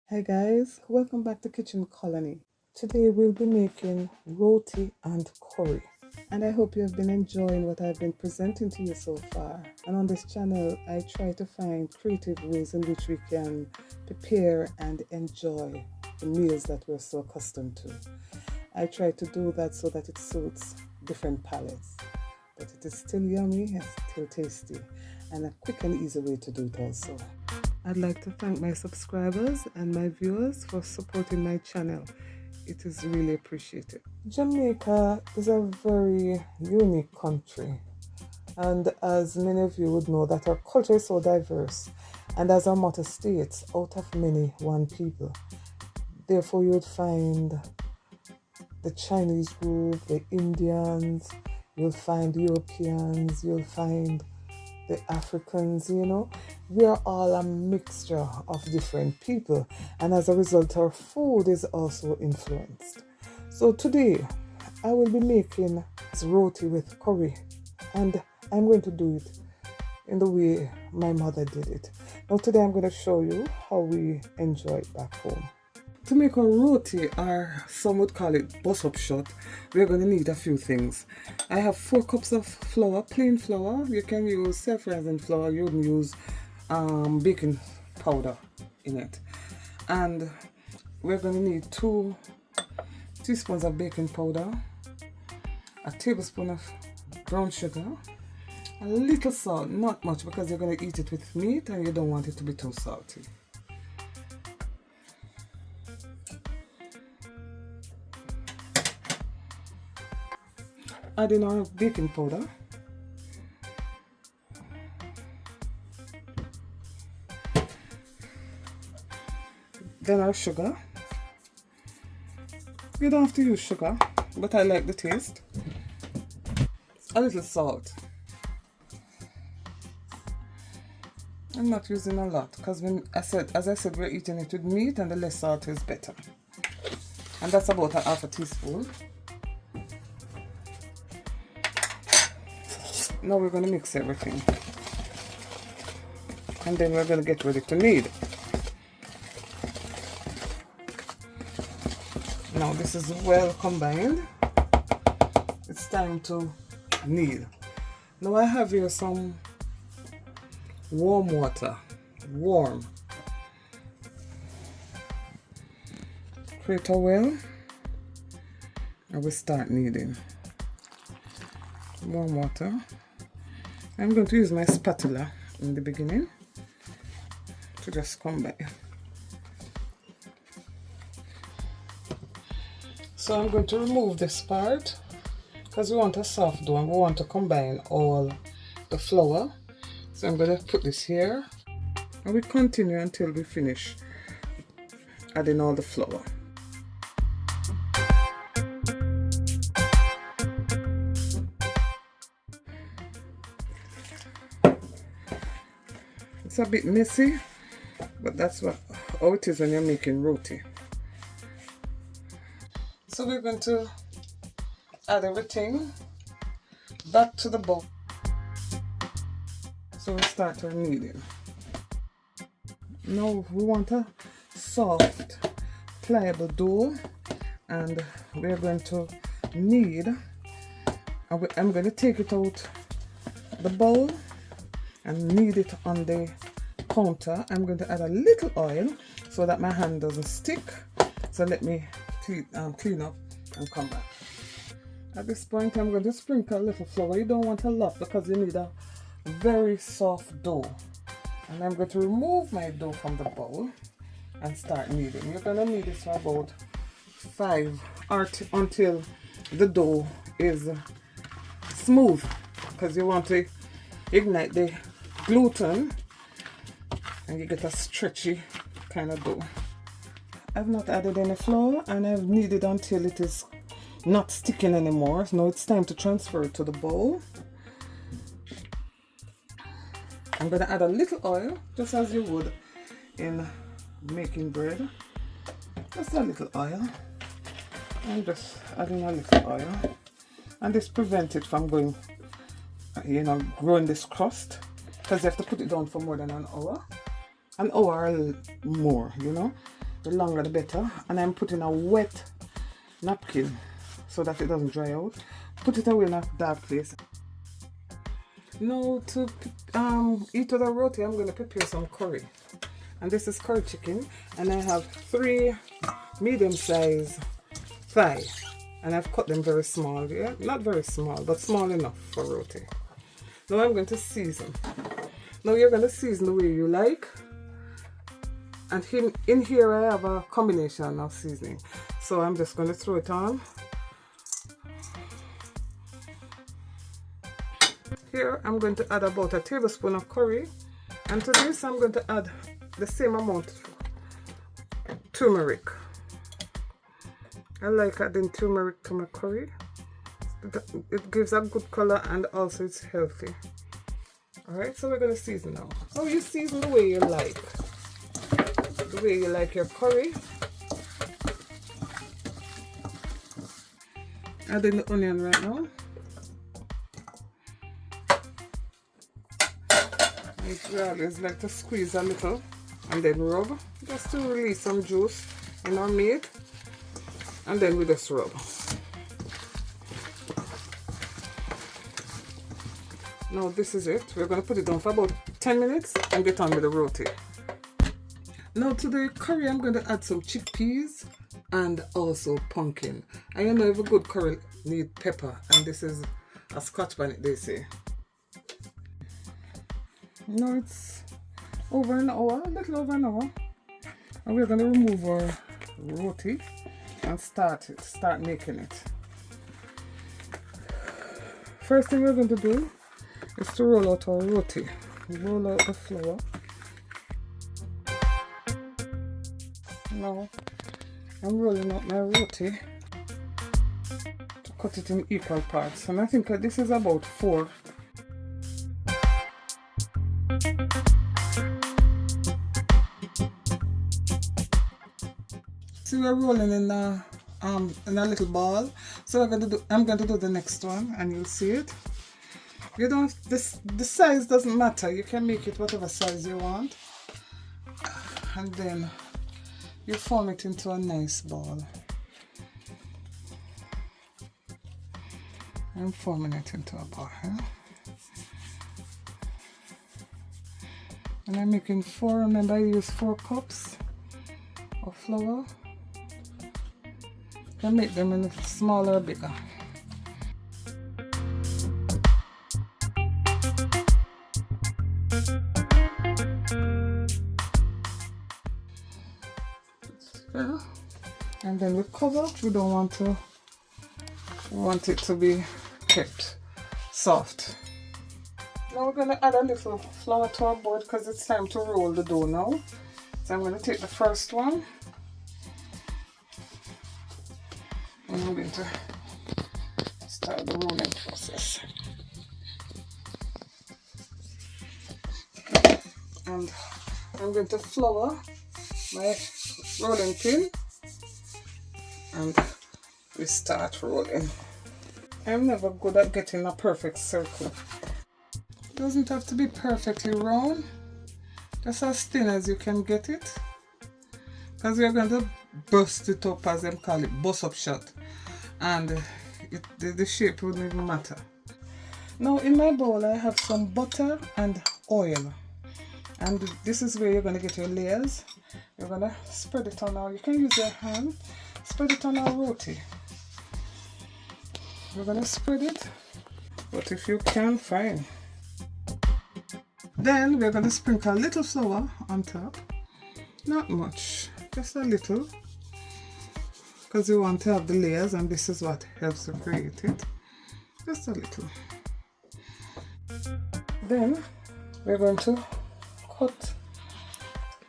Hi guys, welcome back to Kitchen Colony. Today we'll be making roti and curry. And I hope you have been enjoying what I've been presenting to you so far. And on this channel, I try to find creative ways in which we can prepare and enjoy the meals that we're so accustomed to. I try to do that so that it suits different palates. But it is still yummy and still tasty, and a quick and easy way to do it also. I'd like to thank my subscribers and my viewers for supporting my channel. It is really appreciated. Jamaica is a very unique country, and as many of you would know, that our culture is so diverse, and as our motto states, out of many, one people. Therefore, you would find the Chinese group, the Indians, you'll find Europeans, you'll find the Africans, we are all a mixture of different people, and as a result our food is also influenced. So today I will be making roti with curry, and I'm going to do it in the way my mother did it. Now today I'm going to show you how we enjoy it back home. To make a roti, or some would call it bus up shot, we're going to need a few things. I have 4 cups of flour, plain flour. You can use self-rising flour, you wouldn't use baking powder in it. And we're going to need 2 teaspoons of baking powder, a tablespoon of brown sugar, a little salt, not much because you're going to eat it with meat and you don't want it to be too salty. Add in our baking powder, then our sugar. You don't have to use sugar, but I like the taste. A little salt. I'm not using a lot because as I said, we're eating it with meat, and the less salt is better. And that's about a half a teaspoon. Now we're going to mix everything, and then we're going to get ready to knead. Now this is well combined. It's time to knead. Now I have here some warm water, warm. Create a well, and we start kneading. Warm water. I'm going to use my spatula in the beginning to just combine. So I'm going to remove this part because we want a soft dough and we want to combine all the flour. So I'm going to put this here, and we continue until we finish adding all the flour. It's a bit messy, but that's how it is when you're making roti. So we're going to add everything back to the bowl. So we start our kneading. Now we want a soft, pliable dough, and we're going to knead. I'm going to take it out the bowl and knead it on the counter. I'm going to add a little oil so that my hand doesn't stick. So let me clean up and come back. At this point I'm going to sprinkle a little flour. You don't want a lot because you need a very soft dough. And I'm going to remove my dough from the bowl and start kneading. You're going to knead this for about 5 or until the dough is smooth, because you want to ignite the gluten and you get a stretchy kind of dough. I've not added any flour, and I've kneaded until it is not sticking anymore. Now it's time to transfer it to the bowl. I'm going to add a little oil, just as you would in making bread. Just a little oil. I'm just adding a little oil, and this prevents it from going, growing this crust, because you have to put it down for more than an hour or more, The longer the better. And I'm putting a wet napkin so that it doesn't dry out. Put it away in a dark place. Now to eat with a roti, I'm going to prepare some curry. And this is curry chicken. And I have 3 medium-sized thighs. And I've cut them very small. Yeah? Not very small, but small enough for roti. Now I'm going to season. Now you're going to season the way you like. And in here I have a combination of seasoning. So I'm just going to throw it on. Here I'm going to add about a tablespoon of curry. And to this I'm going to add the same amount of turmeric. I like adding turmeric to my curry. It gives a good color and also it's healthy. Alright, so we're going to season now. Oh, you season the way you like. The way you like your curry. Adding the onion right now. I always like to squeeze a little and then rub, just to release some juice in our meat. And then we just rub. Now this is it. We're going to put it down for about 10 minutes and get on with the roti. Now to the curry I'm going to add some chickpeas and also pumpkin. I know if a good curry need pepper, and this is a Scotch bonnet they say. Now it's over an hour, a little over an hour. And we're going to remove our roti and start making it. First thing we're going to do is to roll out our roti. Roll out the flour. Now I'm rolling out my roti to cut it in equal parts, and I think this is about 4. So we're rolling in a little ball. So I'm going to do the next one, and you'll see it. You don't, the size doesn't matter. You can make it whatever size you want, and then you form it into a nice ball. I'm forming it into a ball. And I'm making 4. Remember, I use 4 cups of flour. You can make them in smaller or bigger. And then we cover. We don't want it to be kept soft. Now we're going to add a little flour to our board because it's time to roll the dough now. So I'm going to take the first one and I'm going to start the rolling process. And I'm going to flour my rolling pin and we start rolling. I'm never good at getting a perfect circle. It doesn't have to be perfectly round, just as thin as you can get it, because we're going to bust it up, as them call it, bust up shot, and the shape wouldn't even matter. Now in my bowl I have some butter and oil, and this is where you're going to get your layers. You're going to spread it on our, you can use your hand, spread it on our roti. We're going to spread it, but if you can, fine. Then we're going to sprinkle a little flour on top. Not much, just a little, because you want to have the layers, and this is what helps to create it. Just a little. Then we're going to cut.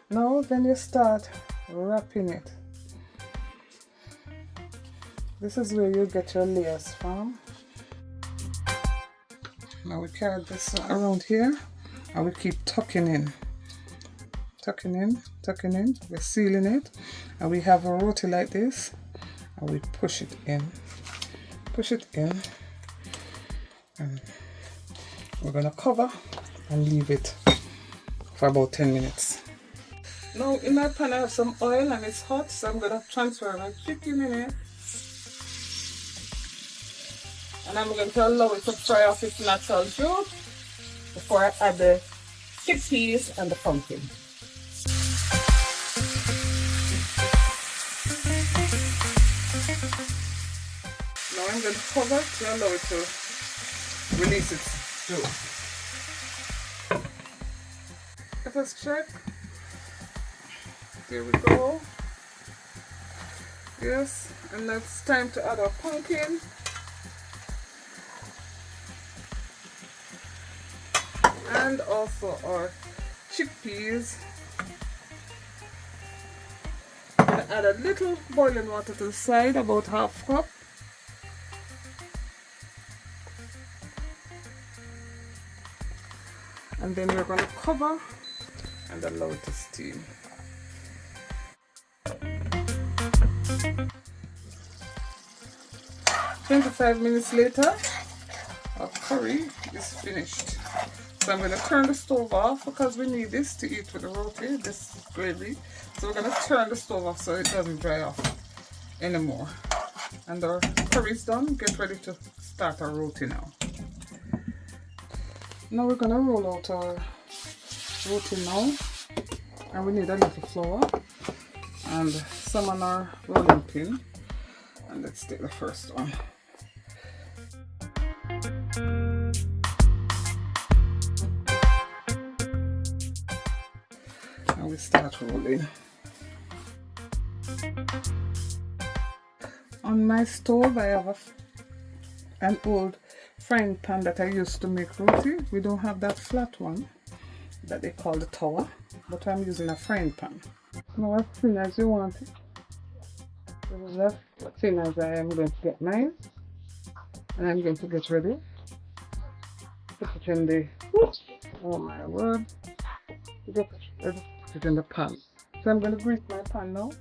Now then you start wrapping it. This is where you get your layers from. Now we carry this around here and we keep tucking in. Tucking in, tucking in. We're sealing it, and we have a roti like this, and we push it in. Push it in. And we're gonna cover and leave it for about 10 minutes. Now in my pan I have some oil and it's hot, so I'm going to transfer my chicken in it. And I'm going to allow it to fry off its natural juice before I add the chickpeas and the pumpkin. Now I'm going to cover to allow it to release its juice. Let us check. There we go. Yes, and now it's time to add our pumpkin. And also our chickpeas. I'm going to add a little boiling water to the side, about half cup. And then we're going to cover and allow it to steam. "25 minutes later, our curry is finished. So I'm going to turn the stove off because we need this to eat with the roti, this gravy. So we're going to turn the stove off so it doesn't dry off anymore. And our curry is done. Get ready to start our roti now. Now we're going to roll out our roti now. And we need a little flour and some on our rolling pin. And let's take the first one. And we start rolling. On my stove I have an old frying pan that I used to make roti. We don't have that flat one that they call the tower, but I'm using a frying pan. Now as thin as you want it. This is as thin as I am going to get mine. And I'm going to get ready. Put it in the, oh my word, put it in the pan. So I'm going to grease my pan now.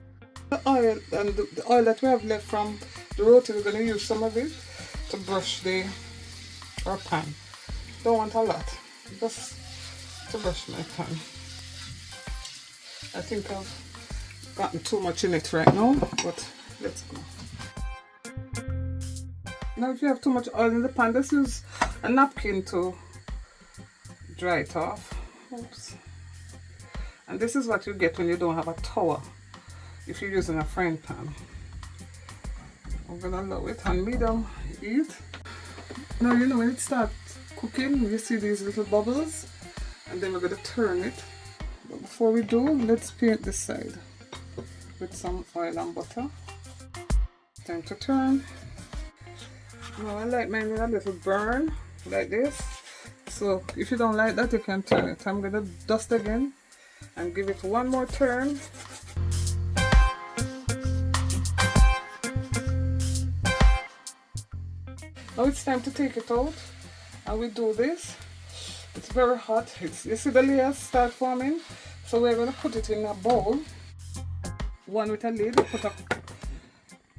The oil and the oil that we have left from the roti, we're going to use some of it to brush our pan. Don't want a lot, just to brush my pan. I think I've gotten too much in it right now, but let's go. Now if you have too much oil in the pan, just use a napkin to dry it off. Oops. And this is what you get when you don't have a tower, if you're using a frying pan. I'm going to allow it on medium heat. Now you know when it starts cooking, you see these little bubbles, and then we're going to turn it. But before we do, let's paint this side with some oil and butter. Time to turn. Now I like mine with a little burn like this. So if you don't like that, you can turn it. I'm going to dust again and give it one more turn. Now it's time to take it out, and we do this. It's very hot. You see the layers start forming, so we're going to put it in a bowl, one with a lid, put a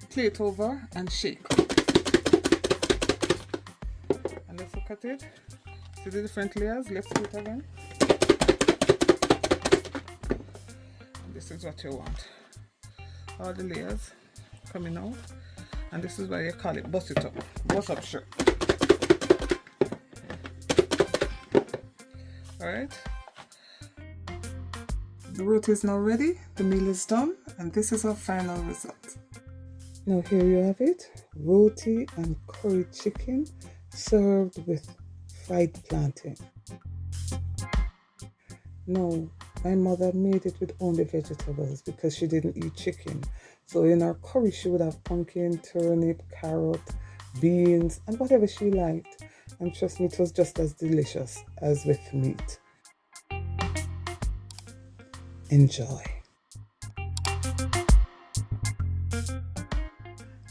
plate over and shake. And let's look at it. See the different layers? Let's do it again. And this is what you want. All the layers coming out. And this is why you call it bust it up. Bust up shirt. Alright. The roti is now ready. The meal is done. And this is our final result. Now here you have it. Roti and curry chicken served with fried plantain. No, my mother made it with only vegetables because she didn't eat chicken. So in our curry she would have pumpkin, turnip, carrot, beans, and whatever she liked. And trust me, it was just as delicious as with meat. Enjoy.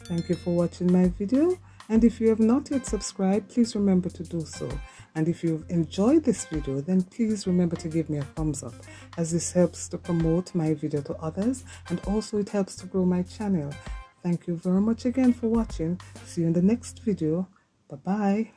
Thank you for watching my video. And if you have not yet subscribed, please remember to do so. And if you've enjoyed this video, then please remember to give me a thumbs up, as this helps to promote my video to others, and also it helps to grow my channel. Thank you very much again for watching. See you in the next video. Bye-bye.